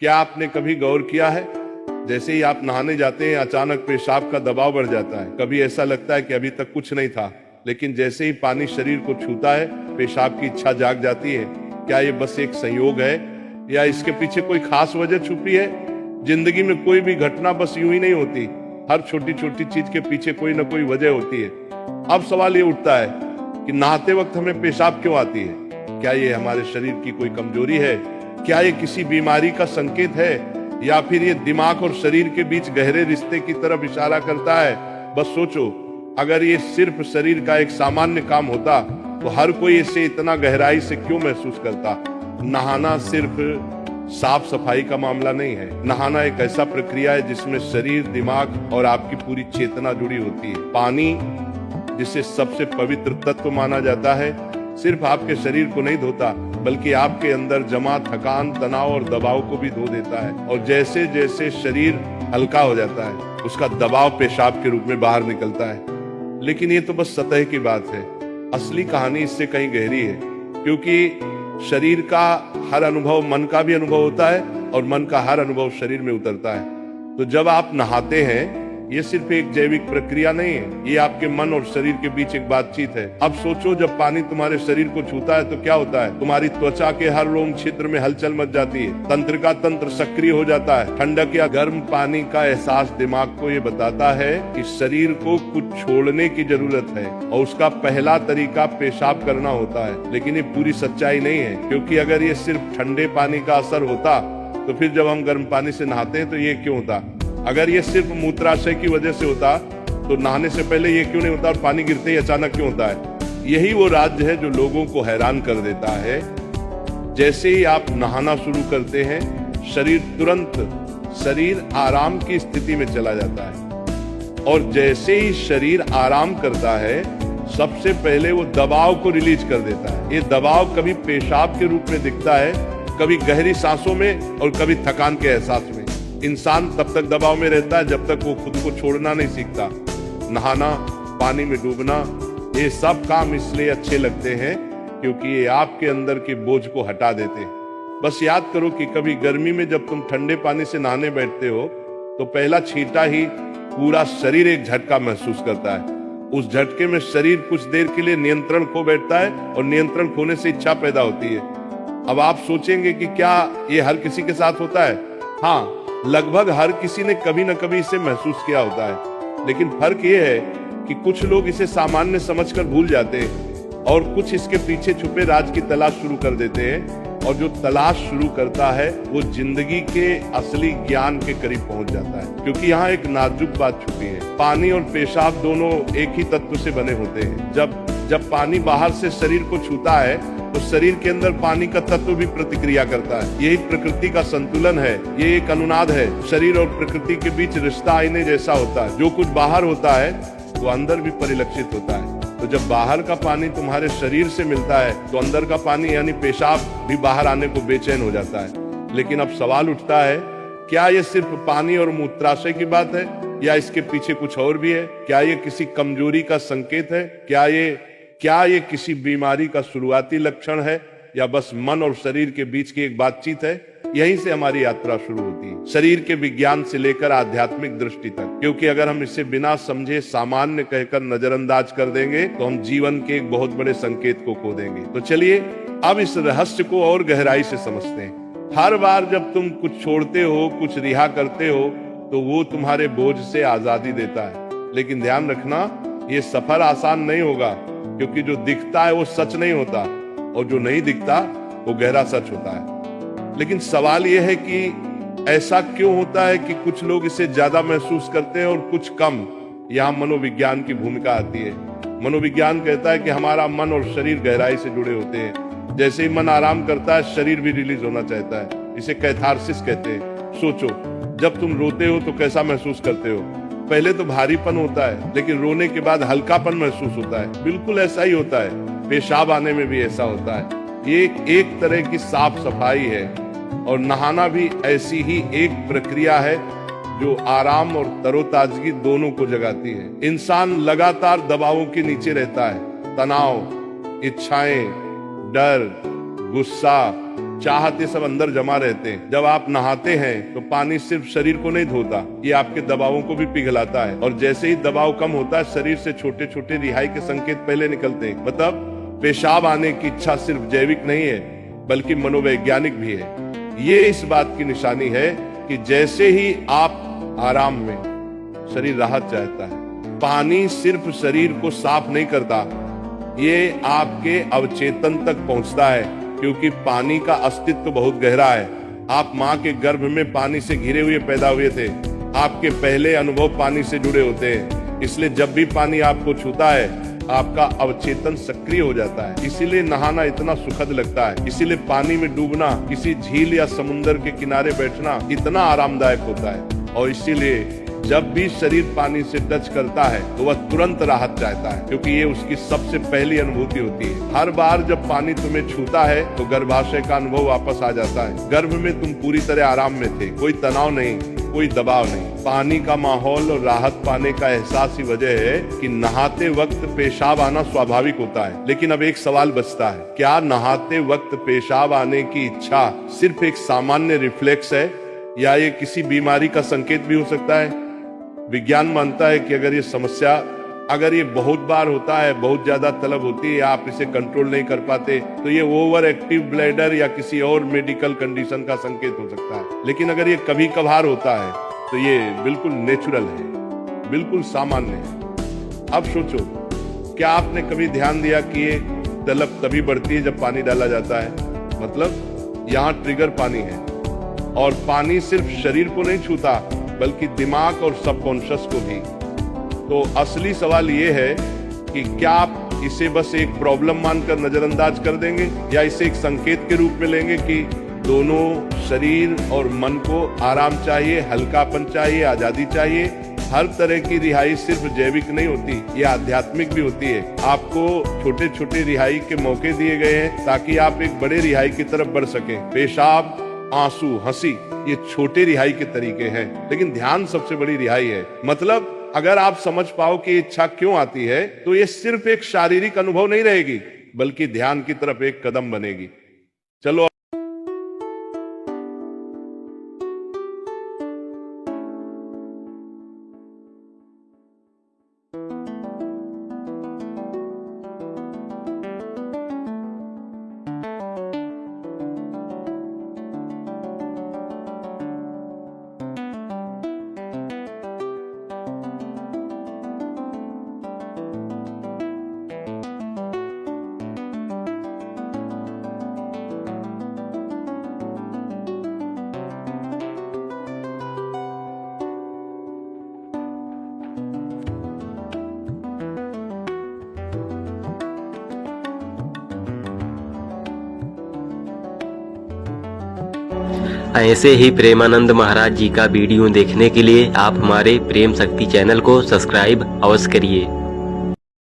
क्या आपने कभी गौर किया है, जैसे ही आप नहाने जाते हैं अचानक पेशाब का दबाव बढ़ जाता है। कभी ऐसा लगता है कि अभी तक कुछ नहीं था, लेकिन जैसे ही पानी शरीर को छूता है पेशाब की इच्छा जाग जाती है। क्या ये बस एक संयोग है या इसके पीछे कोई खास वजह छुपी है? जिंदगी में कोई भी घटना बस यूं ही नहीं होती, हर छोटी छोटी चीज के पीछे कोई ना कोई वजह होती है। अब सवाल ये उठता है कि नहाते वक्त हमें पेशाब क्यों आती है? क्या ये हमारे शरीर की कोई कमजोरी है? क्या ये किसी बीमारी का संकेत है, या फिर ये दिमाग और शरीर के बीच गहरे रिश्ते की तरफ इशारा करता है? बस सोचो, अगर ये सिर्फ शरीर का एक सामान्य काम होता तो हर कोई इसे इतना गहराई से क्यों महसूस करता? नहाना सिर्फ साफ सफाई का मामला नहीं है। नहाना एक ऐसा प्रक्रिया है जिसमें शरीर, दिमाग और आपकी पूरी चेतना जुड़ी होती है। पानी, जिसे सबसे पवित्र तत्व माना जाता है, सिर्फ आपके शरीर को नहीं धोता बल्कि आपके अंदर जमा थकान, तनाव और दबाव को भी धो देता है। और जैसे जैसे शरीर हल्का हो जाता है उसका दबाव पेशाब के रूप में बाहर निकलता है। लेकिन ये तो बस सतह की बात है, असली कहानी इससे कहीं गहरी है। क्योंकि शरीर का हर अनुभव मन का भी अनुभव होता है और मन का हर अनुभव शरीर में उतरता है। तो जब आप नहाते हैं ये सिर्फ एक जैविक प्रक्रिया नहीं है, ये आपके मन और शरीर के बीच एक बातचीत है। अब सोचो, जब पानी तुम्हारे शरीर को छूता है तो क्या होता है? तुम्हारी त्वचा के हर रोम क्षेत्र में हलचल मच जाती है, तंत्र का तंत्र सक्रिय हो जाता है। ठंडक या गर्म पानी का एहसास दिमाग को ये बताता है कि शरीर को कुछ छोड़ने की जरूरत है, और उसका पहला तरीका पेशाब करना होता है। लेकिन ये पूरी सच्चाई नहीं है, क्योंकि अगर ये सिर्फ ठंडे पानी का असर होता तो फिर जब हम गर्म पानी से नहाते हैं तो ये क्यों होता? अगर ये सिर्फ मूत्राशय की वजह से होता तो नहाने से पहले ये क्यों नहीं होता और पानी गिरते ही अचानक क्यों होता है? यही वो राज्य है जो लोगों को हैरान कर देता है। जैसे ही आप नहाना शुरू करते हैं शरीर आराम की स्थिति में चला जाता है, और जैसे ही शरीर आराम करता है सबसे पहले वो दबाव को रिलीज कर देता है। ये दबाव कभी पेशाब के रूप में दिखता है, कभी गहरी सांसों में और कभी थकान के एहसास में। इंसान तब तक दबाव में रहता है जब तक वो खुद को छोड़ना नहीं सीखता। नहाना, पानी में डूबना, ये सब काम इसलिए अच्छे लगते हैं क्योंकि ये आपके अंदर के बोझ को हटा देते हैं। बस याद करो कि कभी गर्मी में जब तुम ठंडे पानी से नहाने बैठते हो तो पहला छींटा ही पूरा शरीर एक झटका महसूस करता है। उस झटके में शरीर कुछ देर के लिए नियंत्रण खो बैठता है, और नियंत्रण खोने से इच्छा पैदा होती है। अब आप सोचेंगे कि क्या ये हर किसी के साथ होता है? हाँ, लगभग हर किसी ने कभी न कभी इसे महसूस किया होता है। लेकिन फर्क ये है कि कुछ लोग इसे सामान्य समझकर भूल जाते हैं और कुछ इसके पीछे छुपे राज की तलाश शुरू कर देते हैं, और जो तलाश शुरू करता है वो जिंदगी के असली ज्ञान के करीब पहुंच जाता है। क्योंकि यहाँ एक नाजुक बात छुपी है, पानी और पेशाब दोनों एक ही तत्व से बने होते हैं। जब पानी बाहर से शरीर को छूता है तो शरीर के अंदर पानी का तत्व भी प्रतिक्रिया करता है। यही प्रकृति का संतुलन है, ये एक अनुनाद है। शरीर और प्रकृति के बीच रिश्ता आईने जैसा होता है, जो कुछ बाहर होता है वो अंदर भी परिलक्षित होता है। तो जब बाहर का पानी तुम्हारे शरीर से मिलता है तो अंदर का पानी यानी पेशाब भी बाहर आने को बेचैन हो जाता है। लेकिन अब सवाल उठता है, क्या ये सिर्फ पानी और मूत्राशय की बात है या इसके पीछे कुछ और भी है? क्या ये किसी कमजोरी का संकेत है? क्या ये किसी बीमारी का शुरुआती लक्षण है, या बस मन और शरीर के बीच की एक बातचीत है? यहीं से हमारी यात्रा शुरू होती है, शरीर के विज्ञान से लेकर आध्यात्मिक दृष्टि तक। क्योंकि अगर हम इसे बिना समझे सामान्य कहकर नजरअंदाज कर देंगे तो हम जीवन के एक बहुत बड़े संकेत को खो देंगे। तो चलिए अब इस रहस्य को और गहराई से समझते हैं। हर बार जब तुम कुछ छोड़ते हो, कुछ रिहा करते हो, तो वो तुम्हारे बोझ से आजादी देता है। लेकिन ध्यान रखना, ये सफर आसान नहीं होगा, क्योंकि जो दिखता है वो सच नहीं होता, और जो नहीं दिखता वो गहरा सच होता है। लेकिन सवाल यह है कि ऐसा क्यों होता है कि कुछ लोग इसे ज्यादा महसूस करते हैं और कुछ कम? यहाँ मनोविज्ञान की भूमिका आती है। मनोविज्ञान कहता है कि हमारा मन और शरीर गहराई से जुड़े होते हैं। जैसे ही मन आराम करता है शरीर भी रिलीज होना चाहता है। इसे कैथारसिस कहते हैं। सोचो, जब तुम रोते हो तो कैसा महसूस करते हो? पहले तो भारीपन होता है, लेकिन रोने के बाद हल्कापन महसूस होता है। बिल्कुल ऐसा ही होता है, पेशाब आने में भी ऐसा होता है। ये एक तरह की साफ सफाई है, और नहाना भी ऐसी ही एक प्रक्रिया है जो आराम और तरोताजगी दोनों को जगाती है। इंसान लगातार दबावों के नीचे रहता है, तनाव, इच्छाएं, डर, गुस्सा, चाहते सब अंदर जमा रहते हैं। जब आप नहाते हैं तो पानी सिर्फ शरीर को नहीं धोता, ये आपके दबावों को भी पिघलाता है। और जैसे ही दबाव कम होता है, शरीर से छोटे छोटे रिहाई के संकेत पहले निकलते हैं। मतलब पेशाब आने की इच्छा सिर्फ जैविक नहीं है बल्कि मनोवैज्ञानिक भी है। ये इस बात की निशानी है कि जैसे ही आप आराम में, शरीर राहत चाहता है। पानी सिर्फ शरीर को साफ नहीं करता, ये आपके अवचेतन तक पहुंचता है, क्योंकि पानी का अस्तित्व बहुत गहरा है। आप माँ के गर्भ में पानी से घिरे हुए पैदा हुए थे। आपके पहले अनुभव पानी से जुड़े होते हैं, इसलिए जब भी पानी आपको छूता है आपका अवचेतन सक्रिय हो जाता है। इसीलिए नहाना इतना सुखद लगता है। इसीलिए पानी में डूबना, किसी झील या समुद्र के किनारे बैठना इतना आरामदायक होता है। और इसीलिए जब भी शरीर पानी से टच करता है तो वह तुरंत राहत चाहता है, क्योंकि ये उसकी सबसे पहली अनुभूति होती है। हर बार जब पानी तुम्हें छूता है तो गर्भाशय का अनुभव वापस आ जाता है। गर्भ में तुम पूरी तरह आराम में थे, कोई तनाव नहीं, कोई दबाव नहीं। पानी का माहौल और राहत पाने का एहसास ही वजह है कि नहाते वक्त पेशाब आना स्वाभाविक होता है। लेकिन अब एक सवाल बचता है, क्या नहाते वक्त पेशाब आने की इच्छा सिर्फ एक सामान्य रिफ्लेक्स है या ये किसी बीमारी का संकेत भी हो सकता है? विज्ञान मानता है कि अगर ये बहुत बार होता है, बहुत ज्यादा तलब होती है, आप इसे कंट्रोल नहीं कर पाते, तो ये ओवर एक्टिव ब्लैडर या किसी और मेडिकल कंडीशन का संकेत हो सकता है। लेकिन अगर ये कभी कभार होता है तो ये बिल्कुल नेचुरल है, बिल्कुल सामान्य है। अब सोचो, क्या आपने कभी ध्यान दिया कि ये तलब तभी बढ़ती है जब पानी डाला जाता है? मतलब यहाँ ट्रिगर पानी है, और पानी सिर्फ शरीर को नहीं छूता बल्कि दिमाग और सबकॉन्शियस को भी। तो असली सवाल ये है कि क्या आप इसे बस एक प्रॉब्लम मानकर नजरअंदाज कर देंगे या इसे एक संकेत के रूप में लेंगे कि दोनों शरीर और मन को आराम चाहिए, हल्कापन चाहिए, आजादी चाहिए। हर तरह की रिहाई सिर्फ जैविक नहीं होती, ये आध्यात्मिक भी होती है। आपको छोटे छोटे रिहाई के मौके दिए गए हैं ताकि आप एक बड़े रिहाई की तरफ बढ़ सकें। पेशाब, आंसू, हंसी, ये छोटे रिहाई के तरीके हैं, लेकिन ध्यान सबसे बड़ी रिहाई है। मतलब अगर आप समझ पाओ कि इच्छा क्यों आती है तो ये सिर्फ एक शारीरिक अनुभव नहीं रहेगी बल्कि ध्यान की तरफ एक कदम बनेगी। चलो ऐसे ही प्रेमानंद महाराज जी का वीडियो देखने के लिए आप हमारे प्रेम शक्ति चैनल को सब्सक्राइब अवश्य करिए।